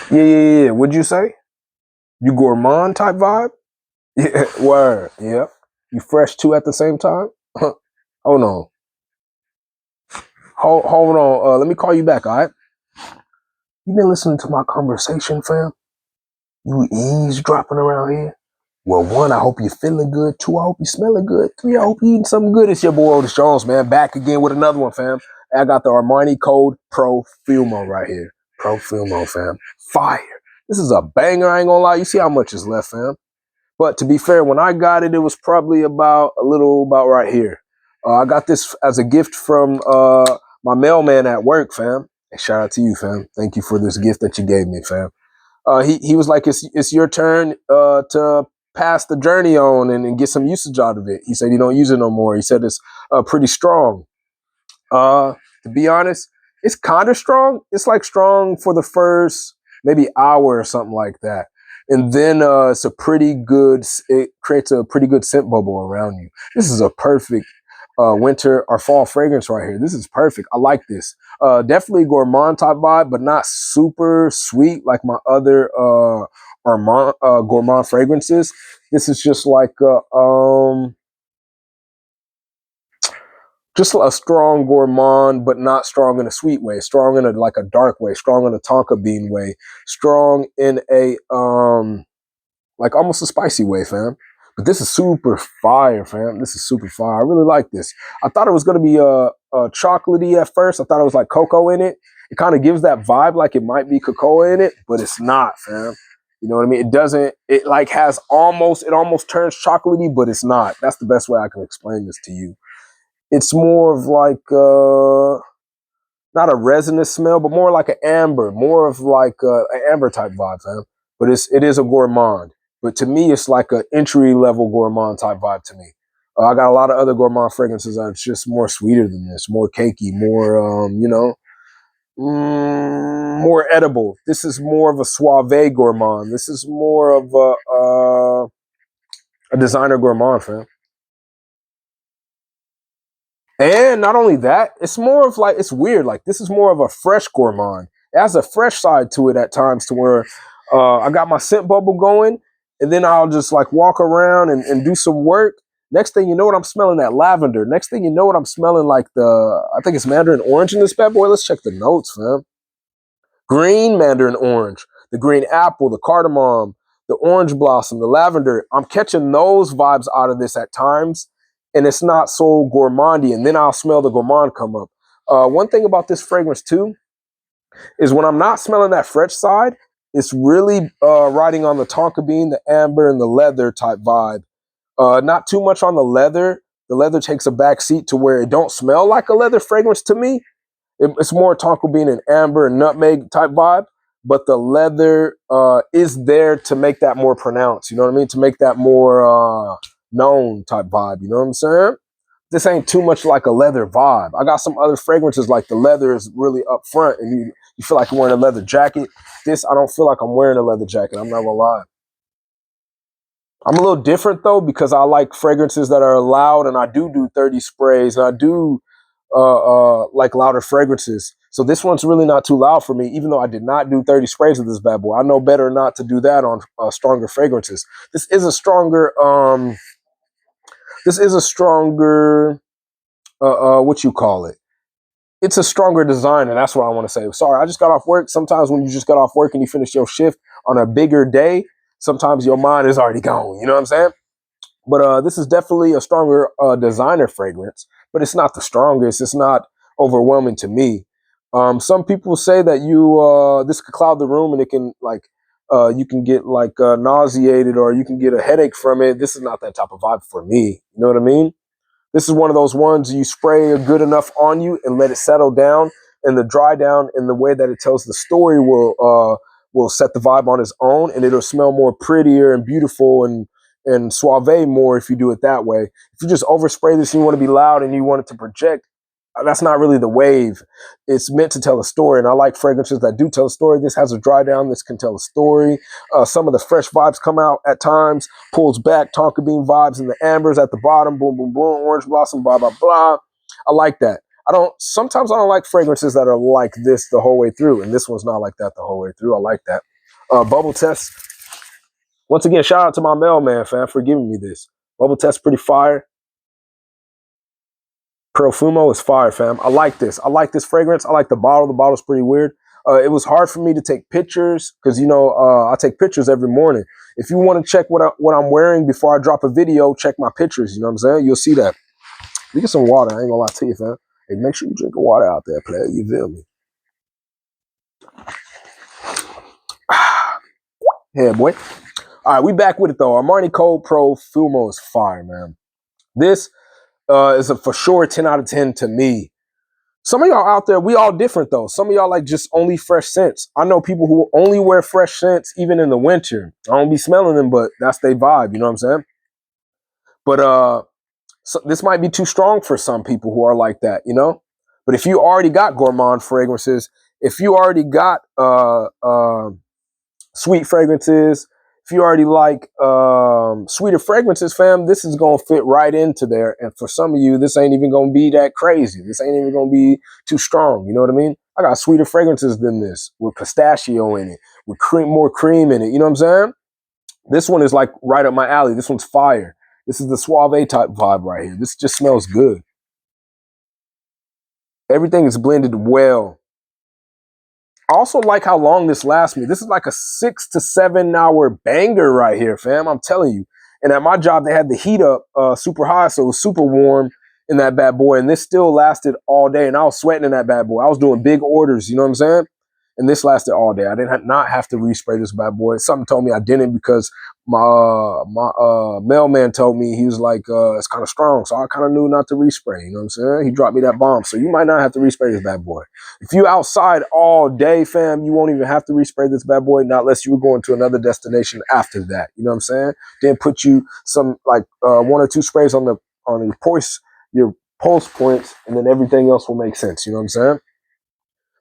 Yeah. What'd you say? You gourmand type vibe? Yeah, word. Yep. You fresh too at the same time? Hold on. Hold on. Let me call you back, all right? You been listening to my conversation, fam? You eavesdropping around here? Well, one, I hope you're feeling good. Two, I hope you're smelling good. Three, I hope you're eating something good. It's your boy Otis Jones, man. Back again with another one, fam. I got the Armani code PROFUMO right here. PROFUMO, fam. Fire. This is a banger, I ain't gonna lie. You see how much is left, fam. But to be fair, when I got it, it was probably about a little about right here. I got this as a gift from my mailman at work, fam. Hey, shout out to you, fam. Thank you for this gift that you gave me, fam. He was like, it's your turn to pass the journey on and get some usage out of it. He said he don't use it no more. He said it's pretty strong. To be honest, it's kind of strong. It's like strong for the first maybe hour or something like that. And then it's a pretty good, it creates a pretty good scent bubble around you. This is a perfect winter or fall fragrance right here. This is perfect. I like this. Definitely gourmand type vibe, but not super sweet like my other gourmand fragrances. This is just a strong gourmand, but not strong in a sweet way. Strong in a like a dark way. Strong in a tonka bean way. Strong in a like almost a spicy way, fam. But this is super fire, fam. This is super fire. I really like this. I thought it was gonna be chocolatey at first. I thought it was like cocoa in it. It kind of gives that vibe like it might be cocoa in it, but it's not, fam. You know what I mean? It doesn't. It like has almost. It almost turns chocolatey, but it's not. That's the best way I can explain this to you. It's more of like not a resinous smell, but more like an amber, more of like an amber type vibe, fam. But it is a gourmand. But to me, it's like an entry level gourmand type vibe to me. I got a lot of other gourmand fragrances that's just more sweeter than this, more cakey, more more edible. This is more of a suave gourmand. This is more of a designer gourmand, fam. And not only that, it's more of like, it's weird. Like, this is more of a fresh gourmand. It has a fresh side to it at times to where I got my scent bubble going, and then I'll just like walk around and do some work. Next thing you know what I'm smelling, that lavender. Next thing you know what I'm smelling, like I think it's mandarin orange in this bad boy. Let's check the notes, fam. Green mandarin orange, the green apple, the cardamom, the orange blossom, the lavender. I'm catching those vibes out of this at times, and it's not so gourmandy. And then I'll smell the gourmand come up. One thing about this fragrance too is when I'm not smelling that fresh side, it's really riding on the tonka bean, the amber, and the leather type vibe. Not too much on the leather. The leather takes a back seat to where it don't smell like a leather fragrance to me. It's more tonka bean and amber and nutmeg type vibe, but the leather is there to make that more pronounced. You know what I mean? To make that more known type vibe. You know what I'm saying? This ain't too much like a leather vibe. I got some other fragrances like the leather is really up front and you feel like you're wearing a leather jacket. This, I don't feel like I'm wearing a leather jacket. I'm not gonna lie. I'm a little different though because I like fragrances that are loud, and I do 30 sprays, and I do like louder fragrances. So this one's really not too loud for me, even though I did not do 30 sprays of this bad boy. I know better not to do that on stronger fragrances. This is a stronger what you call it? It's a stronger design, and that's what I want to say. Sorry, I just got off work. Sometimes when you just got off work and you finish your shift on a bigger day, sometimes your mind is already gone. You know what I'm saying? But this is definitely a stronger designer fragrance, but it's not the strongest. It's not overwhelming to me. Some people say that this could cloud the room and it can like you can get like nauseated or you can get a headache from it. This is not that type of vibe for me. You know what I mean? This is one of those ones you spray good enough on you and let it settle down, and the dry down in the way that it tells the story will set the vibe on its own, and it'll smell more prettier and beautiful and suave more if you do it that way. If you just overspray this and you want to be loud and you want it to project, that's not really the wave. It's meant to tell a story, and I like fragrances that do tell a story. This has a dry down. This can tell a story. Some of the fresh vibes come out at times, pulls back, tonka bean vibes, and the ambers at the bottom, boom, boom, boom, orange blossom, blah, blah, blah. I like that. Sometimes I don't like fragrances that are like this the whole way through, and this one's not like that the whole way through. I like that. Bubble test. Once again, shout out to my mailman, fam, for giving me this. Bubble test pretty fire. Profumo is fire, fam. I like this. I like this fragrance. I like the bottle. The bottle's pretty weird. It was hard for me to take pictures because, you know, I take pictures every morning. If you want to check what I'm wearing before I drop a video, check my pictures. You know what I'm saying? You'll see that. You get some water. I ain't gonna lie to you, fam. Hey, make sure you drink the water out there, player. You feel me? Yeah, boy. All right, we back with it though. Armani Code Profumo is fire, man. This is a for sure 10 out of 10 to me. Some of y'all out there, we all different though. Some of y'all like just only fresh scents. I know people who only wear fresh scents even in the winter. I don't be smelling them, but that's their vibe. You know what I'm saying? But so this might be too strong for some people who are like that, you know? But if you already got gourmand fragrances, if you already got sweet fragrances, if you already like sweeter fragrances, fam, this is gonna fit right into there. And for some of you, this ain't even gonna be that crazy. This ain't even gonna be too strong. You know what I mean? I got sweeter fragrances than this with pistachio in it, with more cream in it. You know what I'm saying? This one is like right up my alley. This one's fire. This is the Suave type vibe right here. This just smells good. Everything is blended well. I also like how long this lasts me. This is like a 6 to 7 hour banger right here, fam. I'm telling you. And at my job, they had the heat up super high, so it was super warm in that bad boy. And this still lasted all day. And I was sweating in that bad boy. I was doing big orders, you know what I'm saying? And this lasted all day. I did not have to respray this bad boy. Something told me I didn't because my mailman told me, he was like, it's kind of strong. So I kind of knew not to respray. You know what I'm saying? He dropped me that bomb. So you might not have to respray this bad boy. If you outside all day, fam, you won't even have to respray this bad boy, not unless you were going to another destination after that. You know what I'm saying? Then put you some like 1 or 2 sprays on your pulse points, and then everything else will make sense. You know what I'm saying?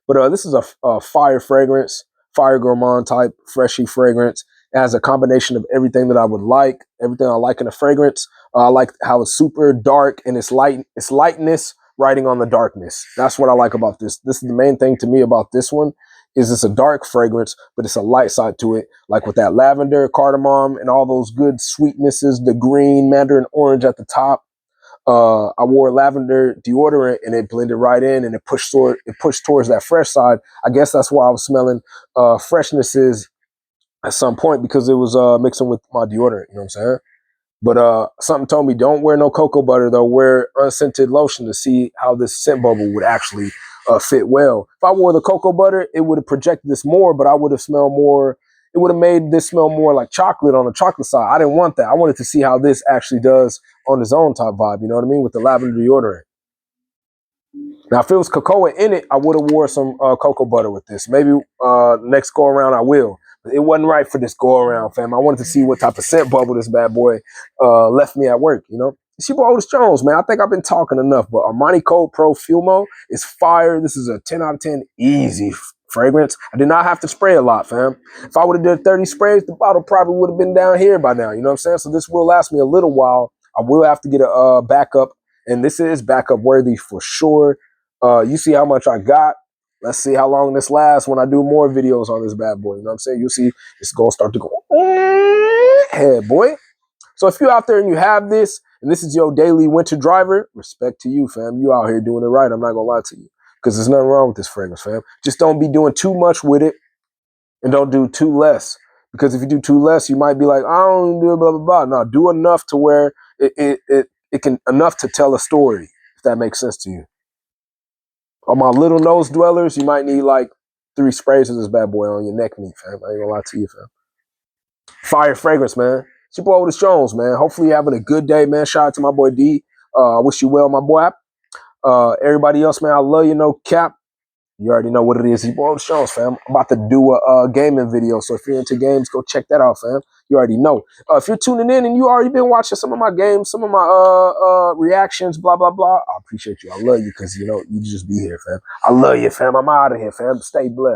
But this is a fire fragrance, fire gourmand type, freshy fragrance. It has a combination of everything that I would like, everything I like in a fragrance. I like how it's super dark and it's lightness riding on the darkness. That's what I like about this. This is the main thing to me about this one, is it's a dark fragrance, but it's a light side to it. Like with that lavender, cardamom, and all those good sweetnesses, the green, mandarin orange at the top. I wore lavender deodorant and it blended right in and it pushed towards that fresh side. I guess that's why I was smelling freshnesses at some point, because it was mixing with my deodorant. You know what I'm saying? But something told me don't wear no cocoa butter though. Wear unscented lotion to see how this scent bubble would actually fit well. If I wore the cocoa butter, it would have projected this more, but I would have smelled more. It would have made this smell more like chocolate on the chocolate side. I didn't want that. I wanted to see how this actually does on its own type vibe. You know what I mean? With the lavender deodorant. Now, if it was cocoa in it, I would have wore some cocoa butter with this. Maybe next go around I will. But it wasn't right for this go around, fam. I wanted to see what type of scent bubble this bad boy left me at work, you know? It's your boy Otis Jones, man. I think I've been talking enough, but Armani Code Profumo is fire. This is a 10 out of 10 easy fragrance. I did not have to spray a lot, fam. If I would have done 30 sprays, the bottle probably would have been down here by now, you know what I'm saying? So this will last me a little while. I will have to get a backup, and this is backup worthy for sure. You see how much I got. Let's see how long this lasts when I do more videos on this bad boy. You know what I'm saying? You'll see it's going to start to go head, boy. So if you're out there and you have this, and this is your daily winter driver, respect to you, fam. You out here doing it right. I'm not going to lie to you, because there's nothing wrong with this fragrance, fam. Just don't be doing too much with it, and don't do too less. Because if you do too less, you might be like, I don't do blah, blah, blah. No, do enough to where it can, enough to tell a story, if that makes sense to you. On my little nose dwellers, you might need like 3 sprays of this bad boy on your neck meat, fam. I ain't gonna lie to you, fam. Fire fragrance, man. It's your boy Otis Jones, man. Hopefully you're having a good day, man. Shout out to my boy D. I wish you well, my boy. Everybody else, man, I love you, no cap. You already know what it is. Your boy Otis Jones, fam. I'm about to do a gaming video, so if you're into games, go check that out, fam. You already know. If you're tuning in and you already been watching some of my games, some of my reactions, blah, blah, blah, I appreciate you. I love you because, you know, you just be here, fam. I love you, fam. I'm out of here, fam. Stay blessed.